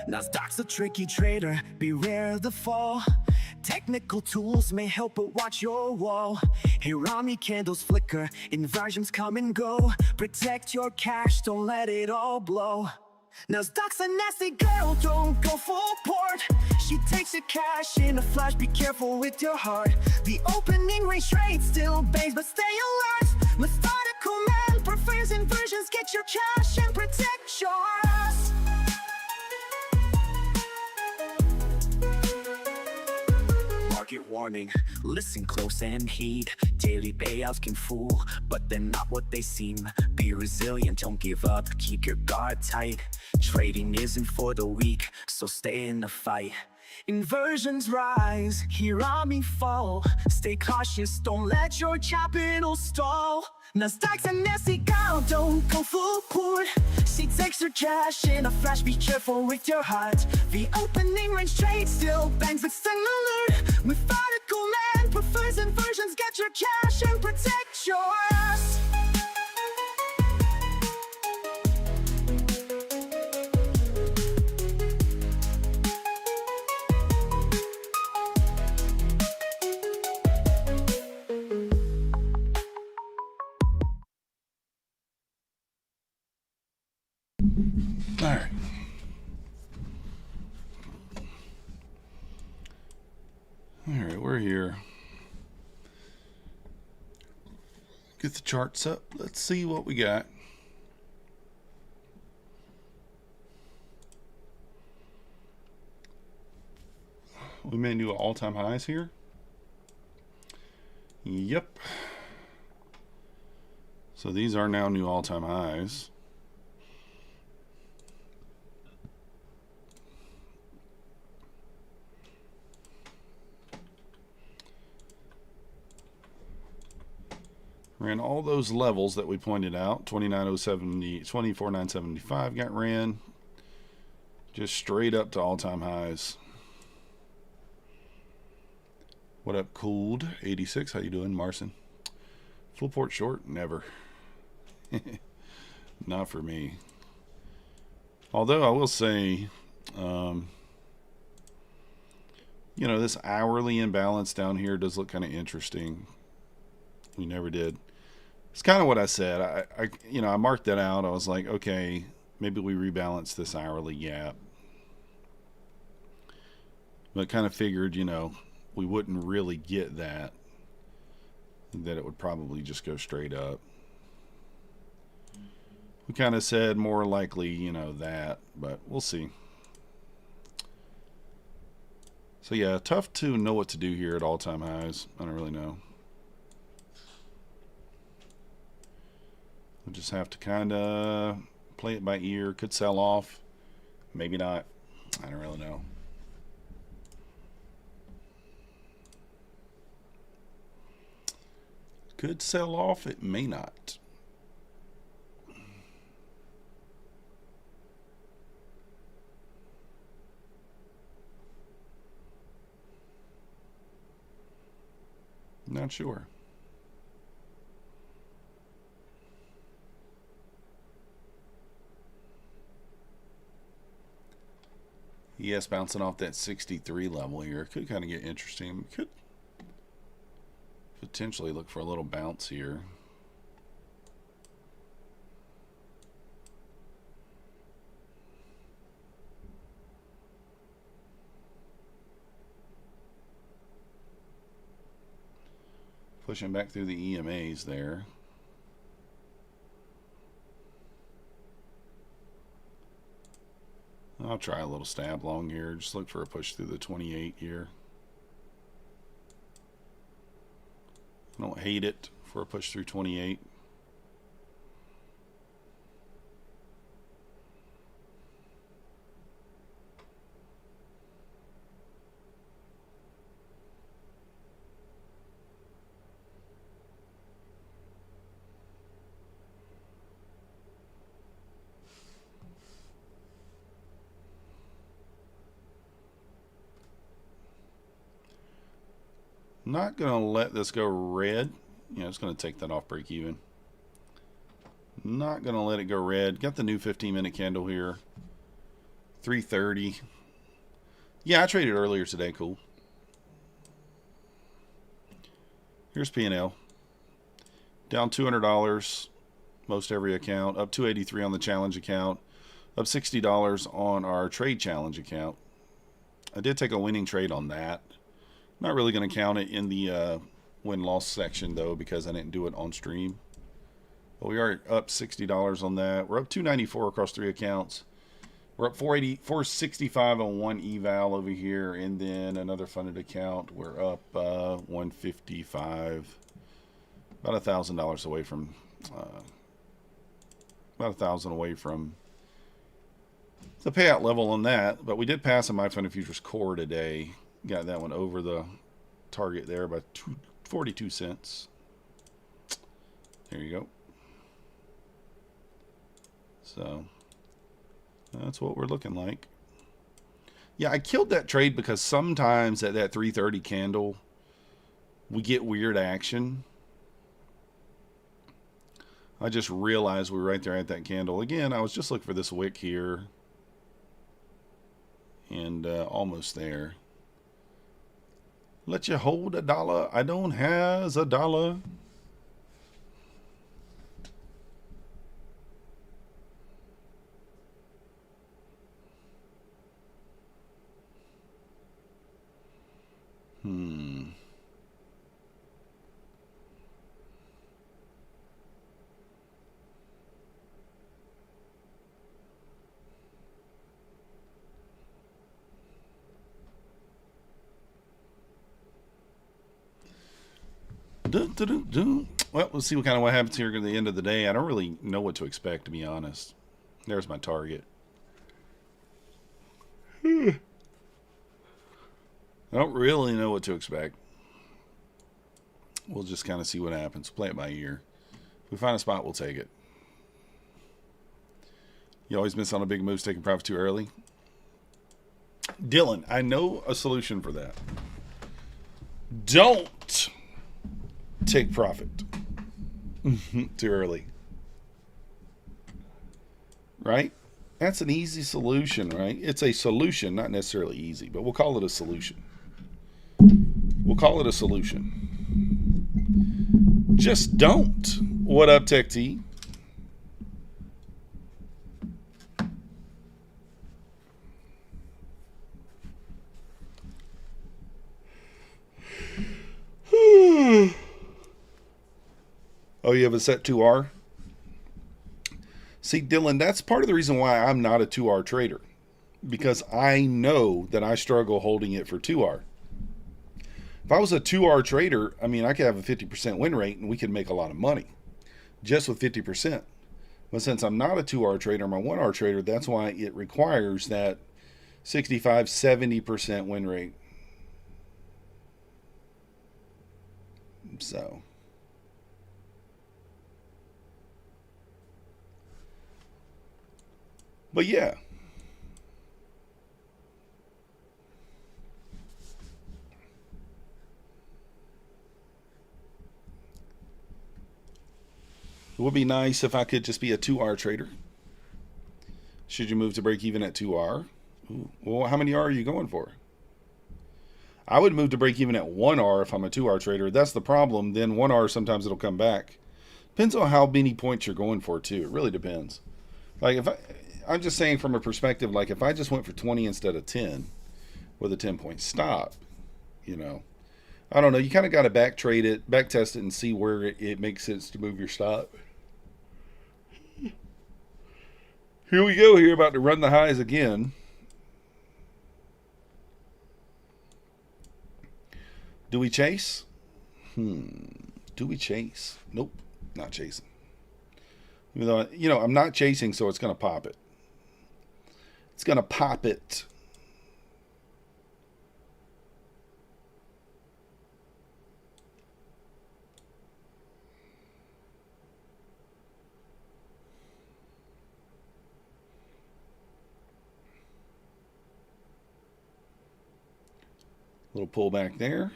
Nasdaq's a tricky trader, beware the fall. Technical tools may help, but watch your wall. Hirami candles flicker, inversions come and go. Protect your cash, don't let it all blow. Nasdaq's a nasty girl, don't go full port. She takes your cash in a flash, be careful with your heart. The opening range trade still bangs, but stay alert. Methodical man prefers inversions, get your cash and protect yours. Market warning, listen close and heed. Daily payouts can fool, but they're not what they seem. Be resilient, don't give up, keep your guard tight. Trading isn't for the weak, so stay in the fight. Inversions rise, Hirami fall. Stay cautious, don't let your capital stall. Nasdaq's a nasty girl, don't go full port. She takes her cash in a flash, be careful with your heart. The opening range trade still bangs, but stay alert. Methodical man prefers inversions, get your cash and protect yours. All right. All right, we're here. Get the charts up. Let's see what we got. We may do all-time highs here. Yep. So these are now new all-time highs. Ran all those levels that we pointed out. 29,070, 24,975 got ran. Just straight up to all-time highs. What up, Cooled 86? How you doing, Marcin? Full port short? Never. Not for me. Although I will say, you know, this hourly imbalance down here does look kind of interesting. We never did. It's kind of what I said. I marked that out. I was like, okay, maybe we rebalance this hourly gap. But kind of figured, you know, we wouldn't really get that. That it would probably just go straight up. We kind of said more likely, you know, that, but we'll see. So yeah, tough to know what to do here at all-time highs. I don't really know. We'll just have to kind of play it by ear. Could sell off. Maybe not. I don't really know. Could sell off. It may not. Not sure. Yes, bouncing off that 63 level here. Could kind of get interesting. Could potentially look for a little bounce here. Pushing back through the EMAs there. I'll try a little stab long here. Just look for a push through the 28 here. I don't hate it for a push through 28. Not going to let this go red. You know, it's going to take that off break even. Not going to let it go red. Got the new 15-minute candle here. 330. Yeah, I traded earlier today. Cool. Here's P&L. Down $200, most every account. Up $283 on the challenge account. Up $60 on our trade challenge account. I did take a winning trade on that. Not really going to count it in the win-loss section, though, because I didn't do it on stream. But we are up $60 on that. We're up $294 across 3 accounts. We're up $465 on one eval over here, and then another funded account. We're up $155, about $1,000 away from, about $1,000 away from the payout level on that. But we did pass a My Funded Futures core today. Got that one over the target there by 42 cents. There you go. So that's what we're looking like. Yeah, I killed that trade because sometimes at that 330 candle, we get weird action. I just realized we were right there at that candle. Again, I was just looking for this wick here. And almost there. Let you hold $1. I don't has $1. Well, let's see what happens here at the end of the day. I don't really know what to expect, to be honest. There's my target. I don't really know what to expect. We'll just kind of see what happens. Play it by ear. If we find a spot, we'll take it. You always miss on a big move, taking profit too early. Dylan, I know a solution for that. Don't take profit too early. Right? That's an easy solution, right? It's a solution, not necessarily easy, but we'll call it a solution. We'll call it a solution. Just don't. What up, Tech T? Oh, you have a set 2R? See, Dylan, that's part of the reason why I'm not a 2R trader. Because I know that I struggle holding it for 2R. If I was a 2R trader, I mean, I could have a 50% win rate and we could make a lot of money. Just with 50%. But since I'm not a 2R trader, I'm a 1R trader, that's why it requires that 65, 70% win rate. So... but yeah. It would be nice if I could just be a 2R trader. Should you move to break even at 2R? Ooh. Well, how many R are you going for? I would move to break even at 1R if I'm a 2R trader. That's the problem. Then 1R, sometimes it'll come back. Depends on how many points you're going for, too. It really depends. Like, I'm just saying from a perspective, like if I just went for 20 instead of 10 with a 10-point stop, you know, I don't know. You kind of got to back test it and see where it makes sense to move your stop. Here we go here, about to run the highs again. Do we chase? Do we chase? Nope, not chasing. Even though, you know, I'm not chasing, so it's going to pop it. It's going to pop it. Little pullback there.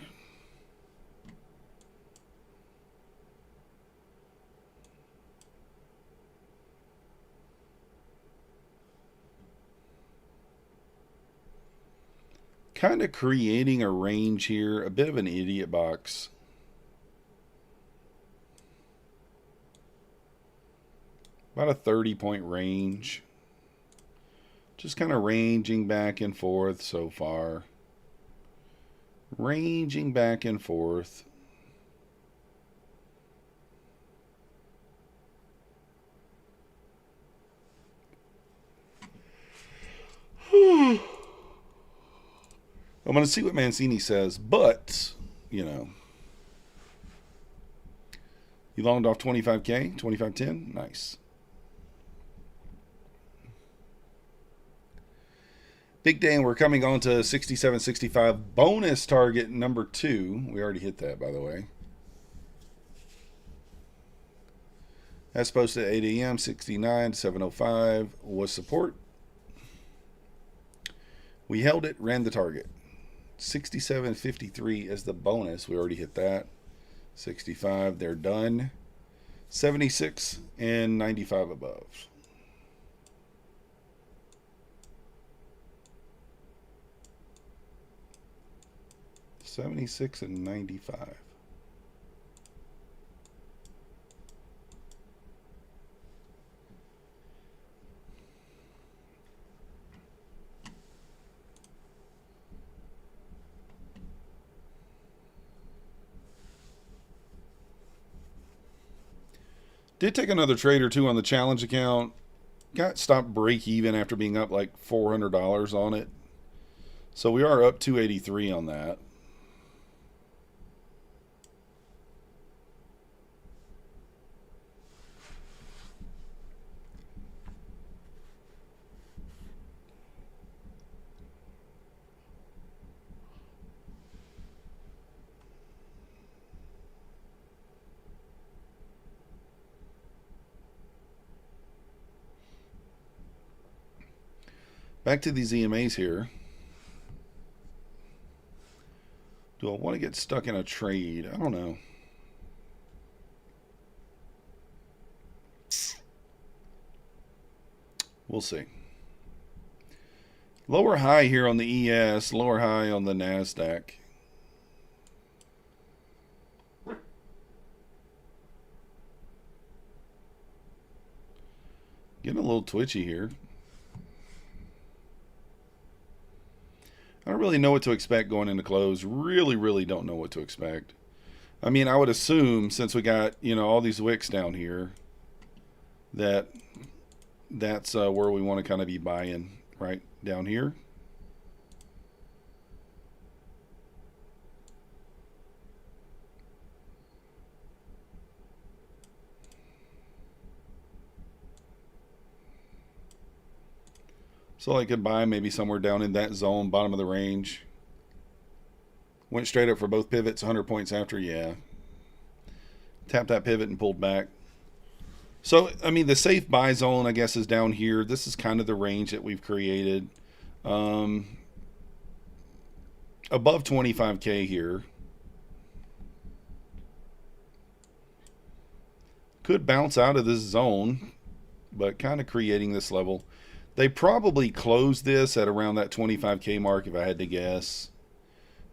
kind of creating a range here, a bit of an idiot box. About a 30-point range. Just kind of ranging back and forth so far. Ranging back and forth. I'm going to see what Mancini says, but, you know. You longed off 25K, 25.10? Nice. Big day, and we're coming on to 67.65 bonus target number 2. We already hit that, by the way. That's posted at 8 a.m. 69 to 7:05 was support. We held it, ran the target. 67.53 is the bonus. We already hit that. 65, they're done. 76 and 95 above. $76 and $95. Did take another trade or two on the challenge account. Got stopped break even after being up like $400 on it. So we are up 283 on that. Back to these EMAs here. Do I want to get stuck in a trade? I don't know. We'll see. Lower high here on the ES, lower high on the Nasdaq. Getting a little twitchy here. I don't really know what to expect going into close. Really don't know what to expect. I mean, I would assume since we got, you know, all these wicks down here that that's where we want to kind of be buying, right down here. So I could buy maybe somewhere down in that zone, bottom of the range. Went straight up for both pivots, 100 points after, yeah. Tapped that pivot and pulled back. So, I mean, the safe buy zone, I guess, is down here. This is kind of the range that we've created. Above 25K here. Could bounce out of this zone, but kind of creating this level. They probably closed this at around that 25K mark if I had to guess.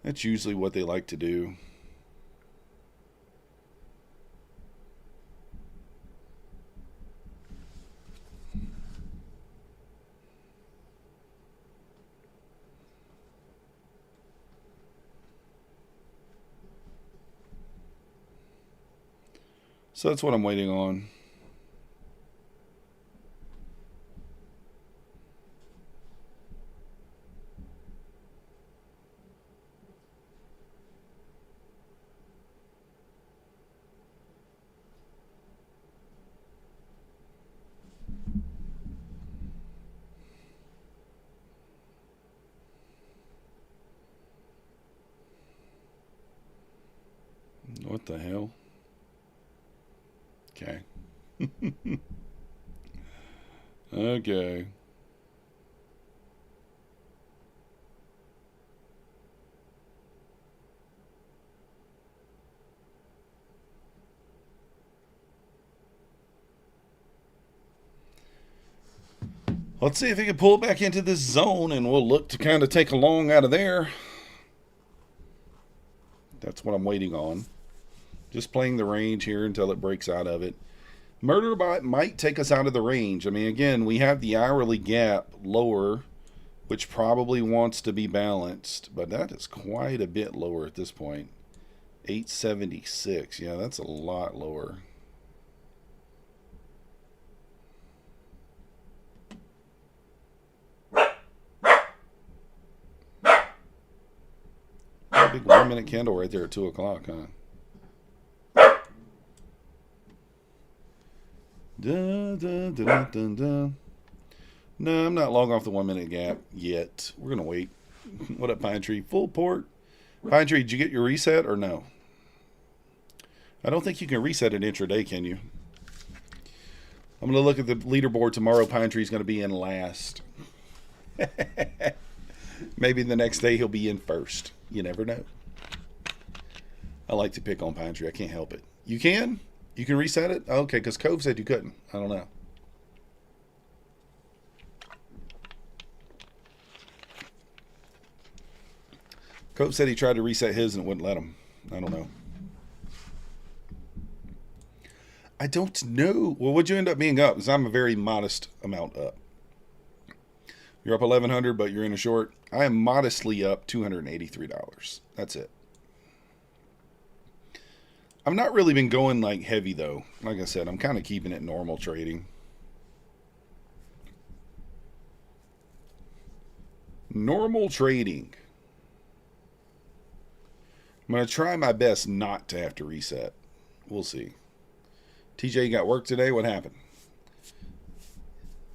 That's usually what they like to do. So that's what I'm waiting on. What the hell? Okay. Okay. Let's see if he can pull it back into this zone, and we'll look to kind of take a long out of there. That's what I'm waiting on. Just playing the range here until it breaks out of it. Murder Bot might take us out of the range. I mean, again, we have the hourly gap lower, which probably wants to be balanced, but that is quite a bit lower at this point. 876. Yeah, that's a lot lower. A big 1 minute candle right there at 2 o'clock, huh? Dun, dun, dun, dun, dun, dun. No, I'm not long off the 1 minute gap yet. We're going to wait. What up, Pine Tree? Full port. Pine Tree, did you get your reset or no? I don't think you can reset it intraday, can you? I'm going to look at the leaderboard tomorrow. Pine Tree's going to be in last. Maybe the next day he'll be in first. You never know. I like to pick on Pine Tree. I can't help it. You can? You can reset it? Okay, because Cove said you couldn't. I don't know. Cove said he tried to reset his and it wouldn't let him. I don't know. I don't know. Well, what'd you end up being up? Because I'm a very modest amount up. You're up 1,100, but you're in a short. I am modestly up $283. That's it. I've not really been going like heavy though. Like I said, I'm kind of keeping it normal trading. Normal trading. I'm going to try my best not to have to reset. We'll see. TJ, you got work today? What happened?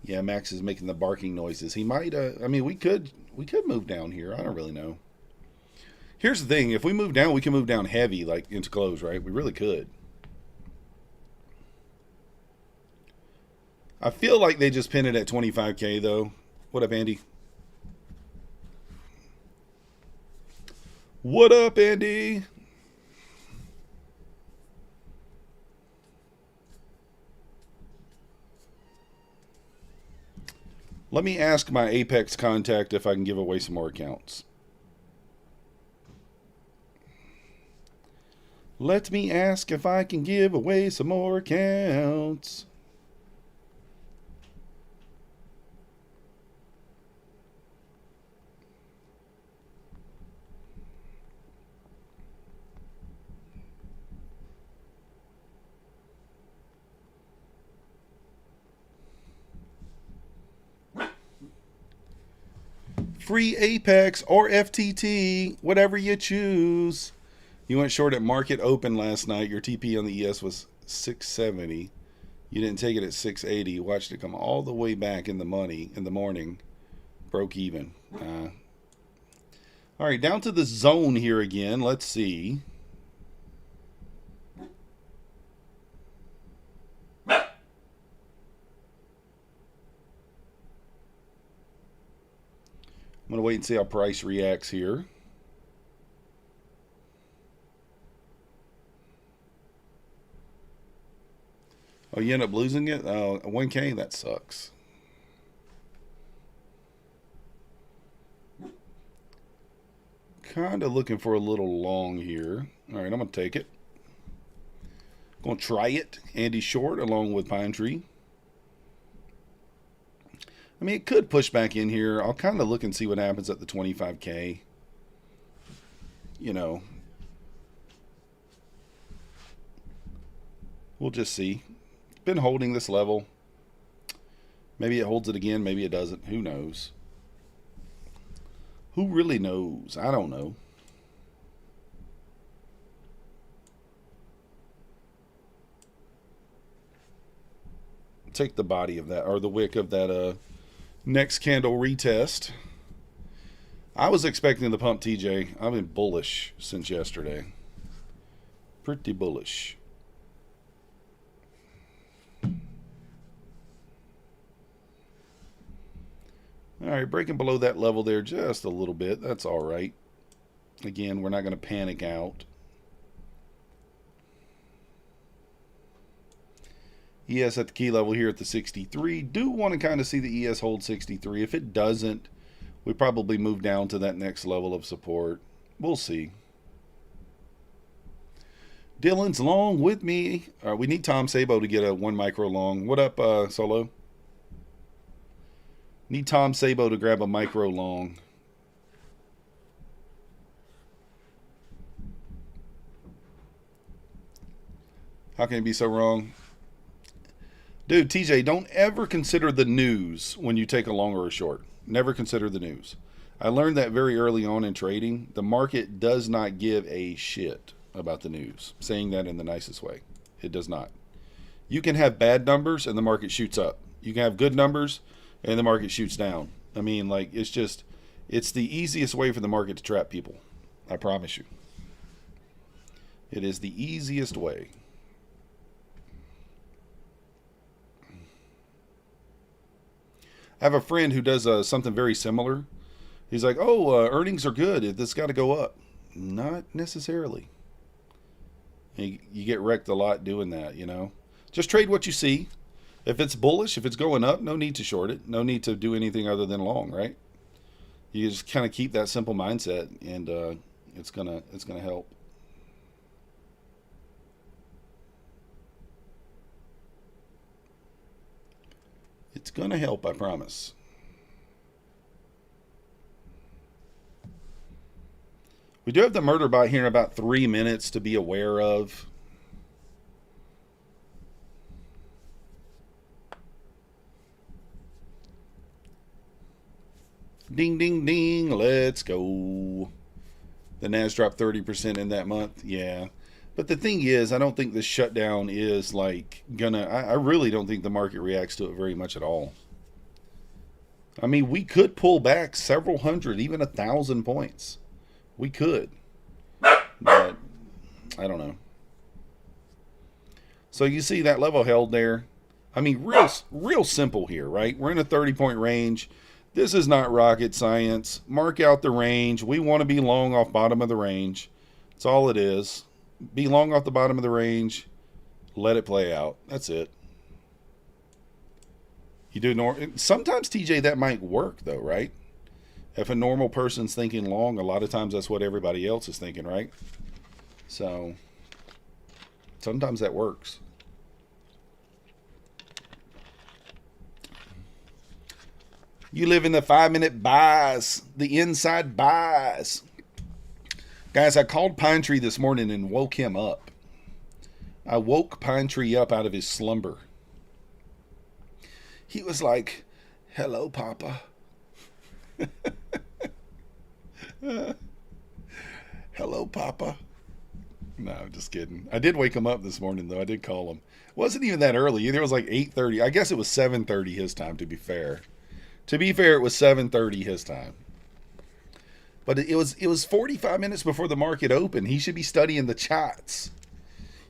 Yeah, Max is making the barking noises. He might, I mean, we could move down here. I don't really know. Here's the thing. If we move down, we can move down heavy, like into close, right? We really could. I feel like they just pin it at 25K, though. What up, Andy? What up, Andy? Let me ask my Apex contact if I can give away some more accounts. Let me ask if I can give away some more accounts. Free Apex or FTT, whatever you choose. You went short at market open last night. Your TP on the ES was 670. You didn't take it at 680. You watched it come all the way back in the money in the morning. Broke even. All right, down to the zone here again. Let's see. I'm going to wait and see how price reacts here. Oh, you end up losing it? 1K? That sucks. Kind of looking for a little long here. All right, I'm going to take it. Going to try it. Andy Short along with Pine Tree. I mean, it could push back in here. I'll kind of look and see what happens at the 25K. You know. We'll just see. Been holding this level. Maybe it holds it again. Maybe it doesn't. Who knows? Who really knows? I don't know. Take the body of that, or the wick of that next candle retest. I was expecting the pump, TJ. I've been bullish since yesterday. Pretty bullish. All right, breaking below that level there just a little bit. That's all right. Again, we're not going to panic out. ES at the key level here at the 63. Do want to kind of see the ES hold 63. If it doesn't, we probably move down to that next level of support. We'll see. Dylan's long with me. We need Tom Sabo to get a 1 micro long. What up, Solo? Need Tom Sabo to grab a micro long. How can it be so wrong? Dude, TJ, don't ever consider the news when you take a long or a short. Never consider the news. I learned that very early on in trading. The market does not give a shit about the news. Saying that in the nicest way. It does not. You can have bad numbers and the market shoots up. You can have good numbers and the market shoots down. I mean, like, it's the easiest way for the market to trap people. I promise you. It is the easiest way. I have a friend who does something very similar. He's like, oh, earnings are good. This got to go up. Not necessarily. You get wrecked a lot doing that, you know. Just trade what you see. If it's bullish, if it's going up, no need to short it. No need to do anything other than long, right? You just kind of keep that simple mindset, and it's gonna help. It's gonna help, I promise. We do have the murder bot here in about 3 minutes to be aware of. Ding, ding, ding. Let's go. The Nas dropped 30% in that month. Yeah. But the thing is, I don't think this shutdown is like gonna... I really don't think the market reacts to it very much at all. I mean, we could pull back several hundred, even 1,000 points. We could. But I don't know. So you see that level held there. I mean, real simple here, right? We're in a 30-point range. This is not rocket science. Mark out the range. We want to be long off bottom of the range. That's all it is. Be long off the bottom of the range. Let it play out. That's it. You do sometimes, TJ, that might work though, right? If a normal person's thinking long, a lot of times that's what everybody else is thinking, right? So sometimes that works. You live in the 5-minute buys, the inside buys. Guys, I called Pine Tree this morning and woke him up. I woke Pine Tree up out of his slumber. He was like, hello, Papa. Hello, Papa. No, I'm just kidding. I did wake him up this morning, though. I did call him. It wasn't even that early. Either it was like 8:30. I guess it was 7:30 his time, to be fair. To be fair, it was 7:30 his time. But it was 45 minutes before the market opened. He should be studying the charts.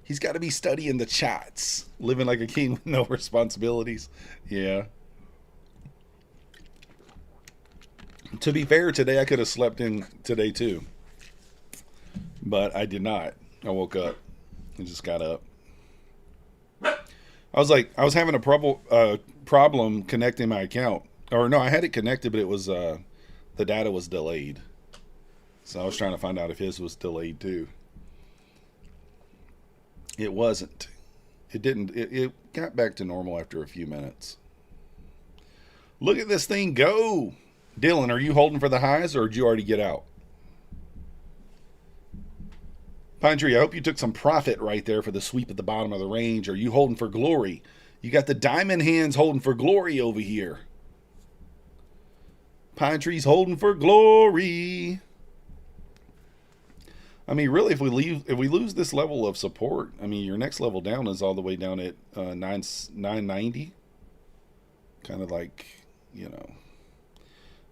He's got to be studying the charts. Living like a king with no responsibilities. Yeah. To be fair, today I could have slept in today too. But I did not. I woke up and just got up. I was having a problem connecting my account. Or no, I had it connected, but it was the data was delayed. So I was trying to find out if his was delayed too. It wasn't. It didn't. It got back to normal after a few minutes. Look at this thing go. Dylan, are you holding for the highs or did you already get out? Pine Tree, I hope you took some profit right there for the sweep at the bottom of the range. Are you holding for glory? You got the diamond hands holding for glory over here. Pine Tree's holding for glory. I mean, really, if we lose this level of support, I mean, your next level down is all the way down at 990. Kind of like, you know,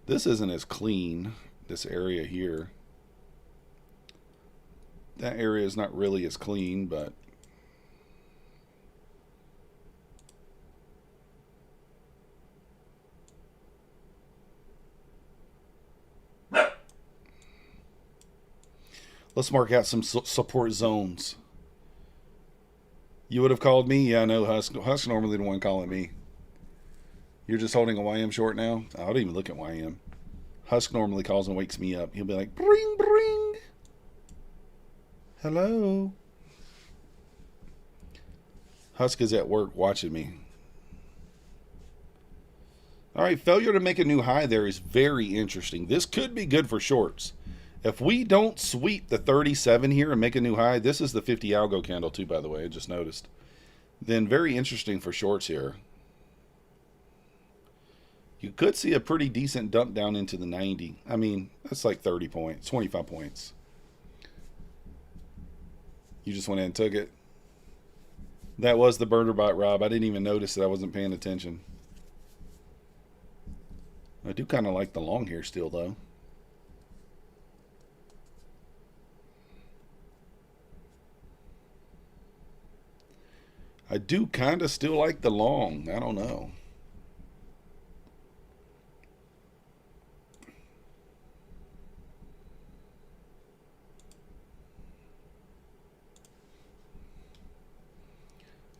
this isn't as clean, this area here. That area is not really as clean, but let's mark out some support zones. You would have called me? Yeah, I know. Husk normally the one calling me. You're just holding a YM short now? I don't even look at YM. Husk normally calls and wakes me up. He'll be like, bring, bring. Hello. Husk is at work watching me. All right, failure to make a new high there is very interesting. This could be good for shorts. If we don't sweep the 37 here and make a new high, this is the 50 algo candle too, by the way, I just noticed. Then very interesting for shorts here. You could see a pretty decent dump down into the 90. I mean, that's like 30 points, 25 points. You just went in and took it. That was the burner bot, Rob. I didn't even notice that. I wasn't paying attention. I do kind of like the long here still, though. I do kind of still like the long. I don't know.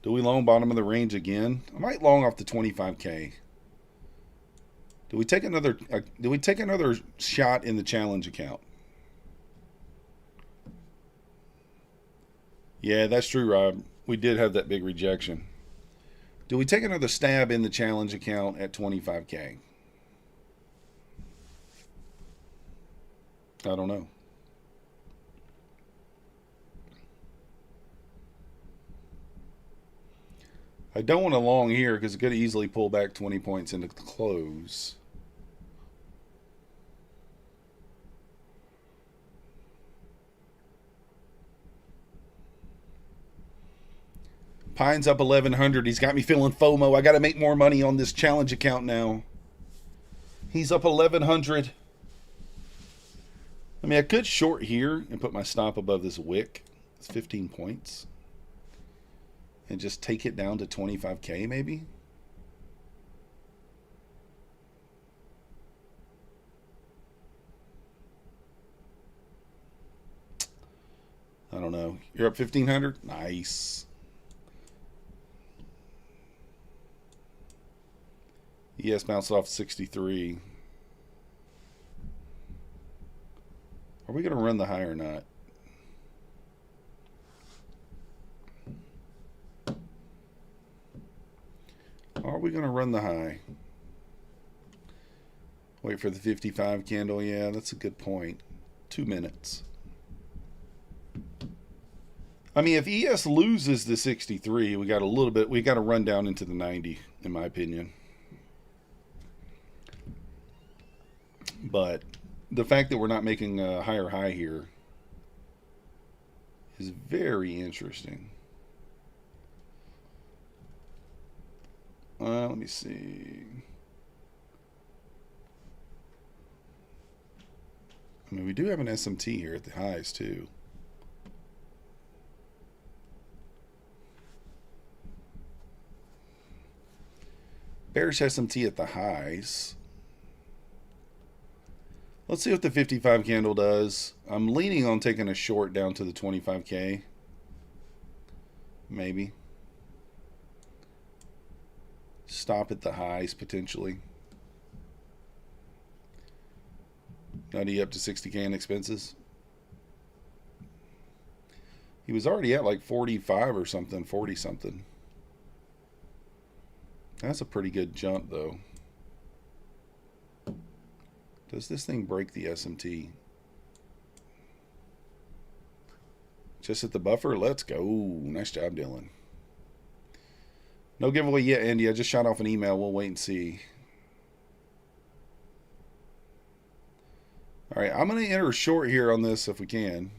Do we long bottom of the range again? I might long off the 25K. Do we take another shot in the challenge account? Yeah, that's true, Rob. We did have that big rejection. Do we take another stab in the challenge account at 25K? I don't know. I don't want to long here because it could easily pull back 20 points into the close. Pine's up 1,100. He's got me feeling FOMO. I got to make more money on this challenge account now. He's up 1,100. I mean, I could short here and put my stop above this wick. It's 15 points. And just take it down to 25K maybe? I don't know. You're up 1,500? Nice. ES bounced off 63. Are we going to run the high or not? Are we going to run the high? Wait for the 55 candle. Yeah, that's a good point. 2 minutes. I mean, if ES loses the 63, we got to run down into the 90, in my opinion. But the fact that we're not making a higher high here is very interesting. Let me see. I mean, we do have an SMT here at the highs, too. Bearish SMT at the highs. Let's see what the 55 candle does. I'm leaning on taking a short down to the 25K. Maybe. Stop at the highs, potentially. Nutty up to 60K in expenses. He was already at like 45 or something, 40 something. That's a pretty good jump, though. Does this thing break the SMT? Just at the buffer? Let's go. Nice job, Dylan. No giveaway yet, Andy. I just shot off an email. We'll wait and see. All right, I'm going to enter a short here on this if we can.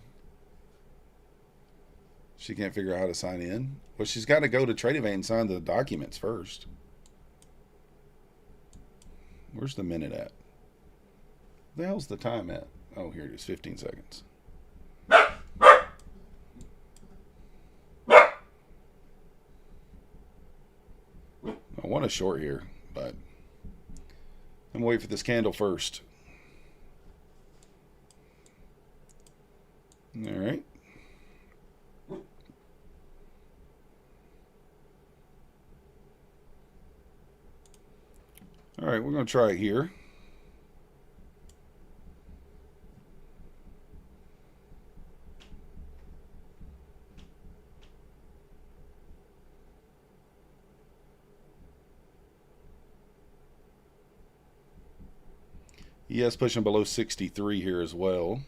She can't figure out how to sign in. Well, she's got to go to Tradevate and sign the documents first. Where's the minute at? The hell's the time at? Oh, here it is, 15 seconds. I want a short here, but I'm waiting for this candle first. All right. All right, we're going to try it here. ES pushing below 63 here as well.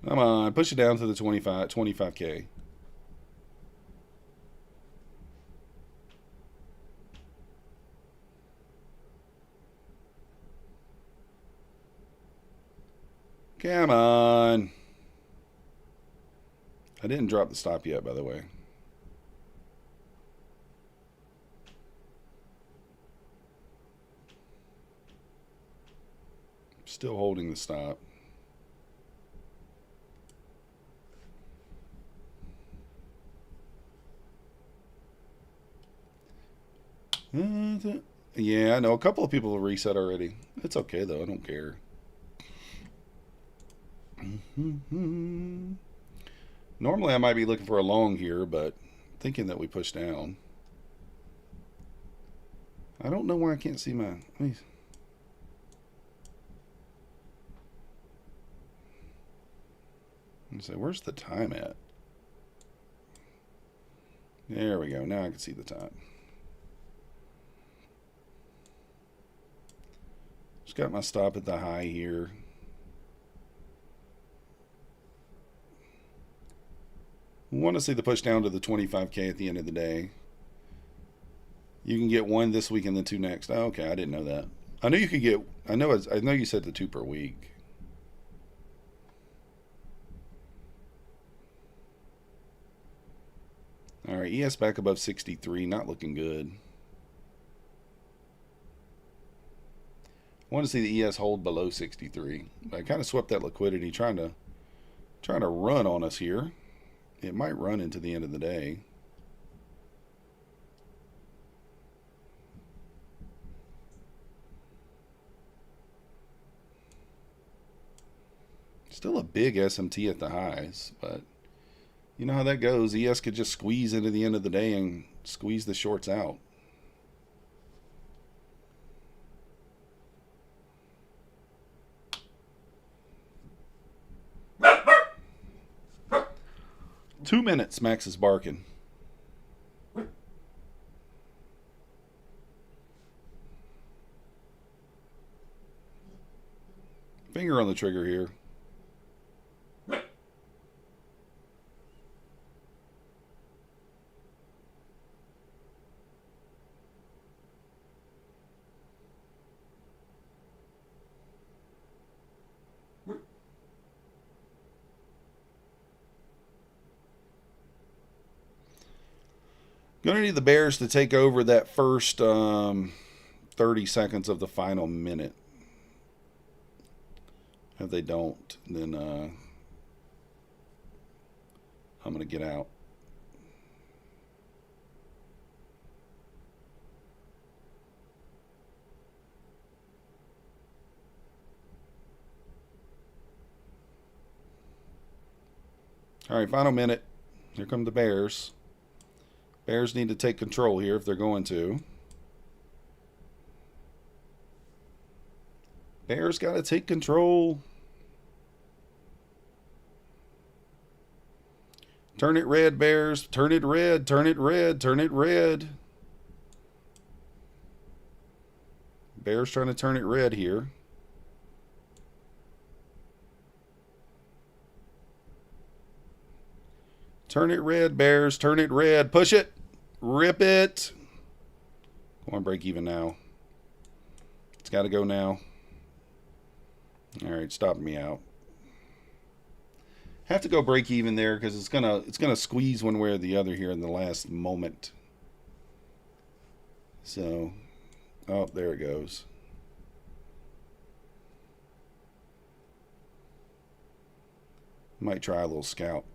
Come on, push it down to the 25K. Come on. I didn't drop the stop yet, by the way. Still holding the stop. Yeah, I know. A couple of people have reset already. It's okay, though. I don't care. Normally, I might be looking for a long here, but thinking that we push down. I don't know why I can't see my... Let's say, where's the time at? There we go. Now I can see the time. Just got my stop at the high here. We want to see the push down to the 25K at the end of the day. You can get one this week and then two next. Oh, okay, I didn't know that. I know you could get. I know you said the 2 per week. All right, ES back above 63. Not looking good. I want to see the ES hold below 63. I kind of swept that liquidity, trying to run on us here. It might run into the end of the day. Still a big SMT at the highs, but you know how that goes. ES could just squeeze into the end of the day and squeeze the shorts out. Two minutes, Max is barking. Finger on the trigger here. Gonna need the Bears to take over that first 30 seconds of the final minute. If they don't, then I'm gonna get out. All right, final minute. Here come the Bears. Bears need to take control here if they're going to. Bears got to take control. Turn it red, Bears. Turn it red. Turn it red. Turn it red. Bears trying to turn it red here. Turn it red, Bears. Turn it red. Push it. Rip it. Come on, break even now. It's got to go now. All right, stopping me out. Have to go break even there because it's gonna squeeze one way or the other here in the last moment. So, oh, there it goes. Might try a little scalp.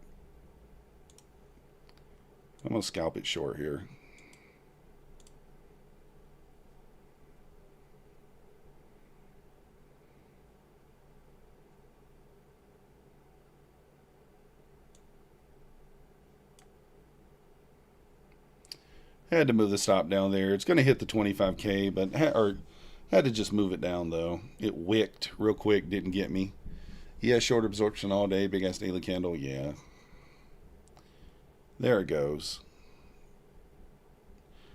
I'm gonna scalp it short here. Had to move the stop down there. It's going to hit the 25K, but had to just move it down though. It wicked real quick, didn't get me. Yeah, short absorption all day, big ass daily candle. Yeah, there it goes.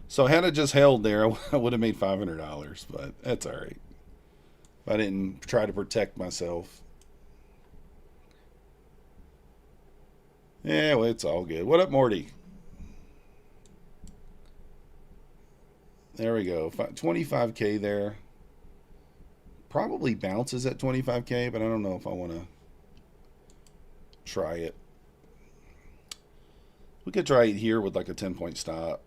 So had it just held there, I would have made $500, but that's all right. If I didn't try to protect myself. Yeah, well, it's all good. What up, Morty? There we go. 25K there. Probably bounces at 25K, but I don't know if I want to try it. We could try it here with like a 10-point stop.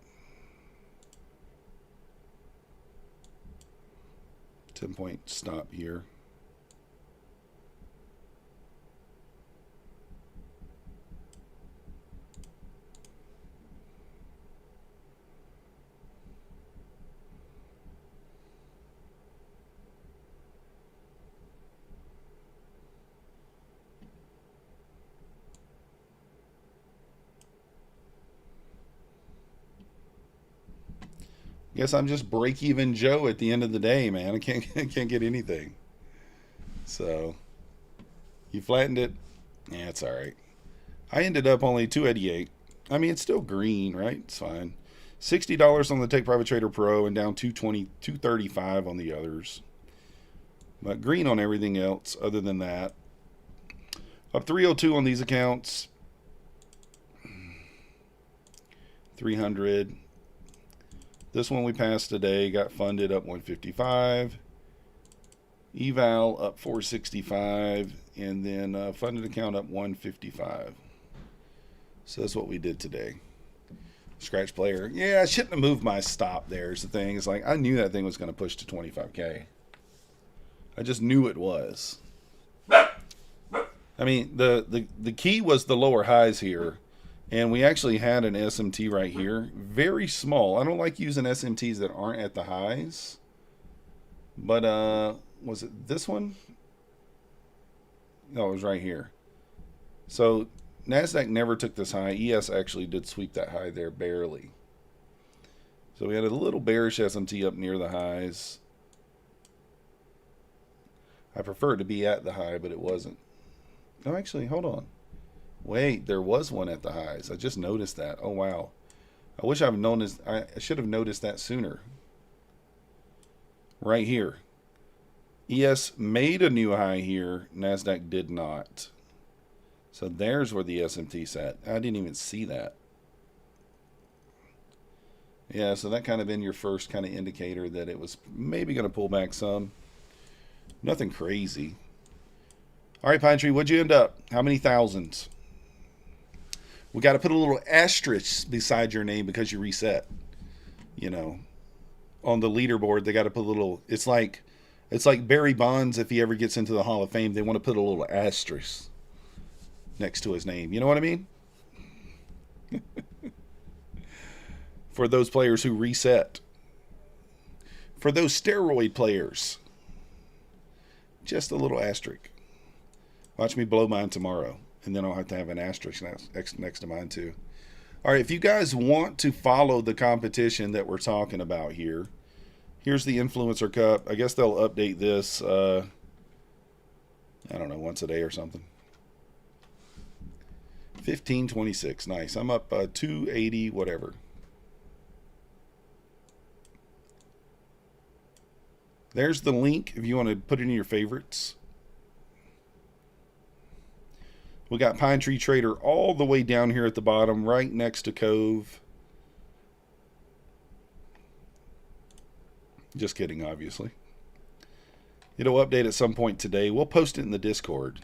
10-point stop here. Guess I'm just break-even Joe at the end of the day, man. I can't get anything. So, you flattened it. Yeah, it's all right. I ended up only 288. I mean, it's still green, right? It's fine. $60 on the Take Private Trader Pro and down 235 on the others. But green on everything else other than that. Up 302 on these accounts. 300. This one we passed today, got funded up 155. Eval up 465, and then funded account up 155. So that's what we did today. Scratch player. Yeah, I shouldn't have moved my stop there is the thing. It's like I knew that thing was going to push to 25K. I just knew it was. I mean, the key was the lower highs here. And we actually had an SMT right here. Very small. I don't like using SMTs that aren't at the highs. But, was it this one? No, it was right here. So, Nasdaq never took this high. ES actually did sweep that high there, barely. So, we had a little bearish SMT up near the highs. I prefer it to be at the high, but it wasn't. No, actually, hold on. Wait, there was one at the highs. I just noticed that. Oh, wow. I wish I've noticed. I should have noticed that sooner. Right here. ES made a new high here. Nasdaq did not. So there's where the SMT sat. I didn't even see that. Yeah, so that kind of been your first kind of indicator that it was maybe going to pull back some. Nothing crazy. All right, Pine Tree, what'd you end up? How many thousands? We got to put a little asterisk beside your name because you reset. You know, on the leaderboard, they got to put a little. It's like Barry Bonds if he ever gets into the Hall of Fame. They want to put a little asterisk next to his name. You know what I mean? For those players who reset. For those steroid players. Just a little asterisk. Watch me blow mine tomorrow. And then I'll have to have an asterisk next to mine too. All right, if you guys want to follow the competition that we're talking about here, here's the Influencer Cup. I guess they'll update this, I don't know, once a day or something. 1526, nice. I'm up 280, whatever. There's the link if you want to put it in your favorites. We got Pine Tree Trader all the way down here at the bottom, right next to Cove. Just kidding, obviously. It'll update at some point today. We'll post it in the Discord.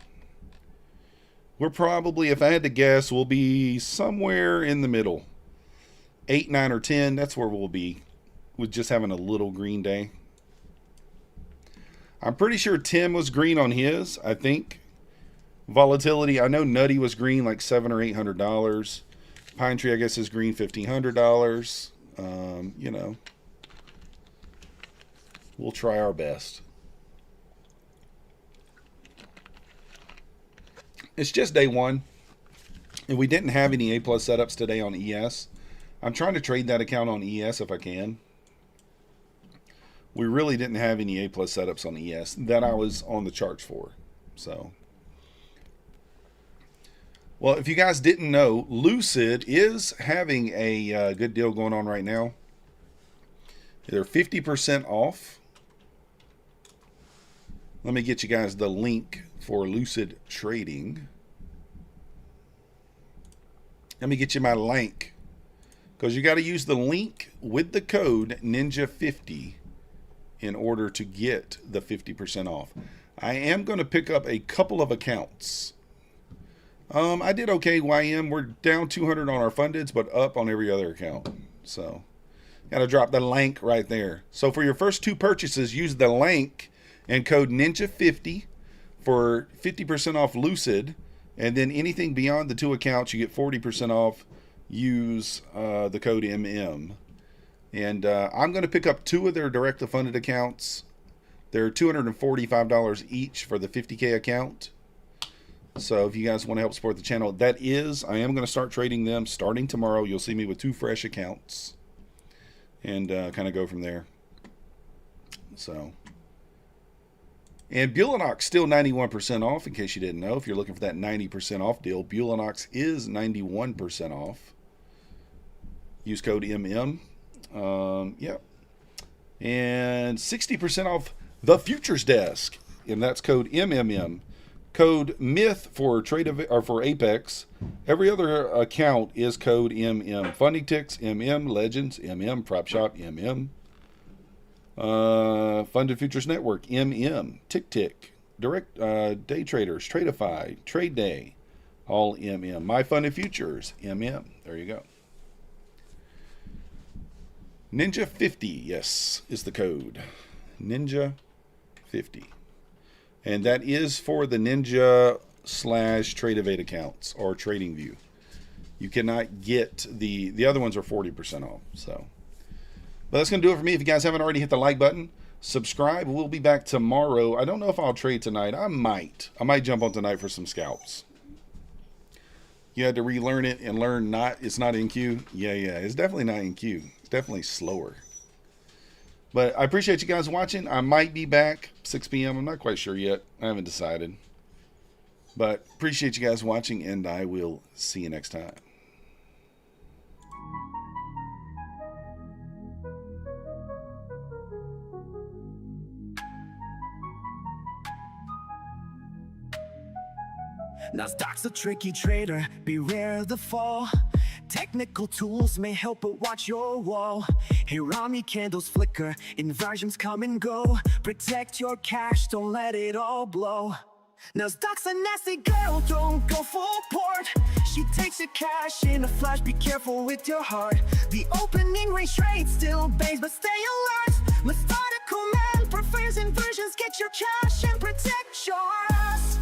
We're probably, if I had to guess, we'll be somewhere in the middle. 8, 9, or 10, that's where we'll be. With just having a little green day. I'm pretty sure Tim was green on his, I think. Volatility, I know Nutty was green like $700 or $800. Pine Tree, I guess, is green $1,500. You know, we'll try our best. It's just day one, and we didn't have any A+ setups today on ES. I'm trying to trade that account on ES if I can. We really didn't have any A+ setups on ES that I was on the charts for. So, well, if you guys didn't know, Lucid is having a good deal going on right now. They're 50% off. Let me get you guys the link for Lucid trading. Let me get you my link, because you got to use the link with the code Ninja50 in order to get the 50% off. I am going to pick up a couple of accounts. I did okay, YM. We're down 200 on our fundeds, but up on every other account. So, got to drop the link right there. So for your first 2 purchases, use the link and code Ninja50 for 50% off Lucid. And then anything beyond the 2 accounts, you get 40% off. Use the code MM. And I'm going to pick up 2 of their direct funded accounts. They're $245 each for the 50K account. So if you guys want to help support the channel, I am going to start trading them starting tomorrow. You'll see me with 2 fresh accounts. And kind of go from there. So, and Bulenox still 91% off, in case you didn't know. If you're looking for that 90% off deal, Bulenox is 91% off. Use code MM. Yep. And 60% off the Futures Desk, and that's code MMM. Code Myth for for Apex. Every other account is code MM. Funding Ticks MM, Legends MM, Prop Shop MM, Funded Futures Network MM, Tick, Direct Day Traders, Tradeify, Trade Day, all MM. My Funded Futures MM. There you go. Ninja50, yes, is the code. Ninja50. And that is for the Ninja / Tradeivate accounts or TradingView. You cannot get the other ones are 40% off. So, but that's going to do it for me. If you guys haven't already hit the like button, subscribe. We'll be back tomorrow. I don't know if I'll trade tonight. I might jump on tonight for some scalps. You had to relearn it and learn it's not in queue. Yeah, it's definitely not in queue. It's definitely slower. But I appreciate you guys watching. I might be back 6 p.m. I'm not quite sure yet. I haven't decided. But appreciate you guys watching, and I will see you next time. Nasdaq's a tricky trader, beware the fall. Technical tools may help, but watch your wall. Hirami candles flicker, inversions come and go. Protect your cash, don't let it all blow. Nasdaq's a nasty girl, don't go full port. She takes your cash in a flash, be careful with your heart. The opening range trade still bangs, but stay alert. Methodical man prefers inversions, get your cash and protect yours.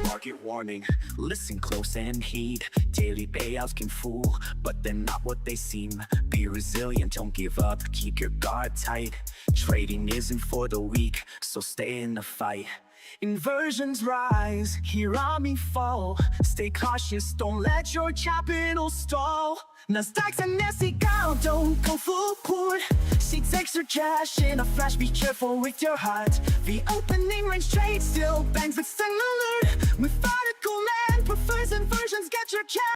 Market warning, listen close and heed. Daily payouts can fool, but they're not what they seem. Be resilient, don't give up, keep your guard tight. Trading isn't for the weak, so stay in the fight. Inversions rise, Hirami fall. Stay cautious, don't let your capital stall. Nasdaq's a nasty girl, don't go full port. She takes her cash in a flash, be careful with your heart. The opening range trade still bangs, but stay alert. Methodical